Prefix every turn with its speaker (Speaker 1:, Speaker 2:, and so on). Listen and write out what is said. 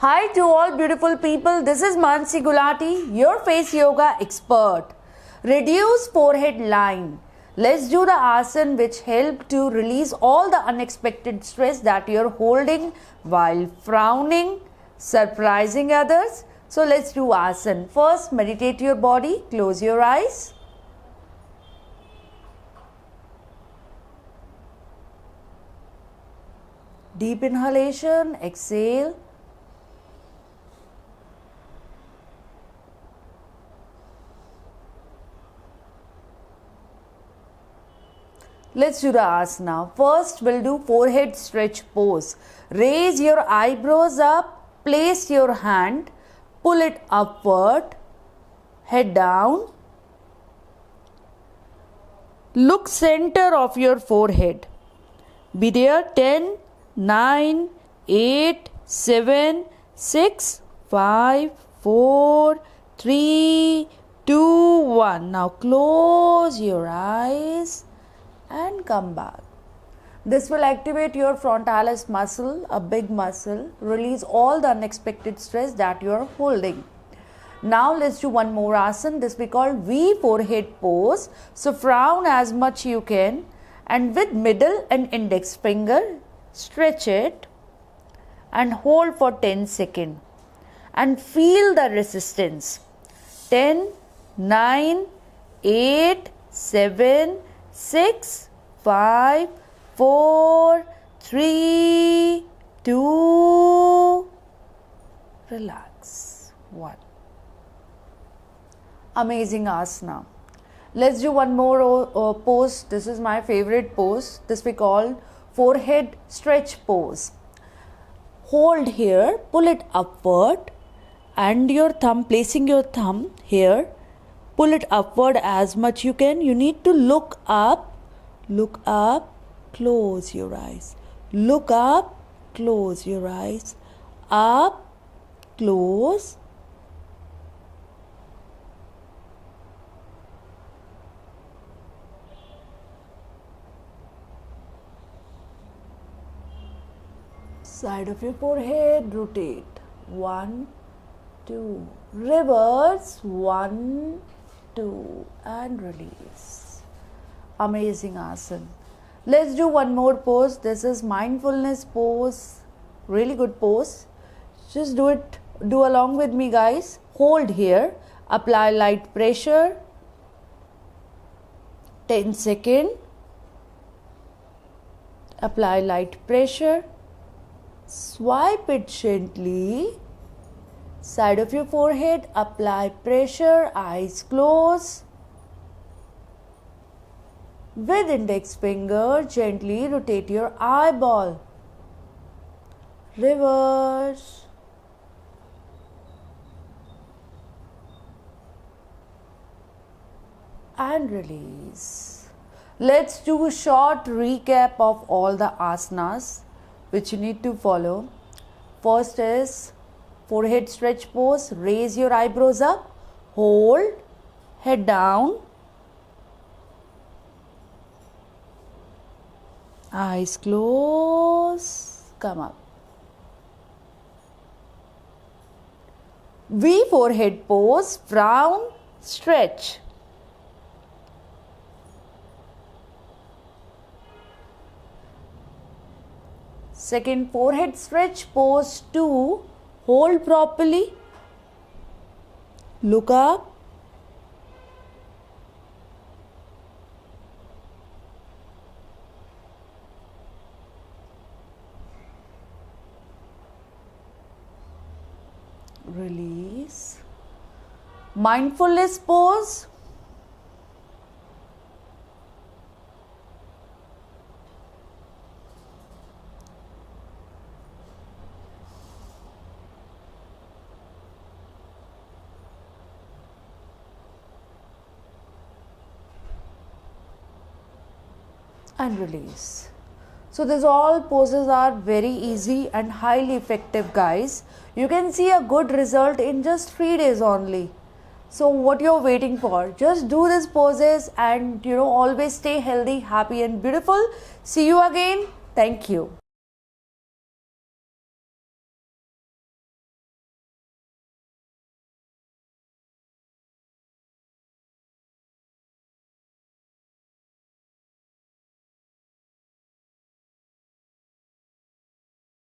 Speaker 1: Hi to all beautiful people, this is Mansi Gulati, your face yoga expert. Reduce forehead line. Let's do the asana which help to release all the unexpected stress that you're holding while frowning, surprising others. So let's do asana. First, meditate your body, close your eyes. Deep inhalation, exhale. Let's do the asana. First, we'll do forehead stretch pose. Raise your eyebrows up, place your hand, pull it upward, head down. Look center of your forehead. Be there 10, 9, 8, 7, 6, 5, 4, 3, 2, 1. Now close your eyes and come back. This will activate your frontalis muscle, a big muscle, release all the unexpected stress that you are holding. Now let's do one more asana. This we call V forehead pose. So frown as much you can and with middle and index finger stretch it and hold for 10 seconds and feel the resistance. 10, 9, 8, 7, 6, 5, 4, 3, 2, relax. 1. Amazing asana. Let's do one more pose. This is my favorite pose. This we call forehead stretch pose. Hold here, pull it upward and your thumb, placing your thumb here, pull it upward as much you can. You need to look up, close your eyes. Look up, close your eyes. Up, close. Side of your forehead, rotate. 1, 2. Reverse. 1, 2. And release. Amazing asana. Let's do one more pose. This is mindfulness pose. Really good pose. Just do it. Do along with me, guys. Hold here. Apply light pressure. 10 seconds. Apply light pressure. Swipe it gently. Side of your forehead, apply pressure, eyes close. With index finger, gently rotate your eyeball. Reverse. And release. Let's do a short recap of all the asanas which you need to follow. First is forehead stretch pose. Raise your eyebrows up, hold, head down, eyes close, come up. V forehead pose, frown, stretch. Second, forehead stretch pose 2, hold properly, look up, release. Mindfulness pose. And release. So these all poses are very easy and highly effective, guys. You can see a good result in just 3 days only. So what you're waiting for? Just do these poses and always stay healthy, happy and beautiful. See you again. Thank you.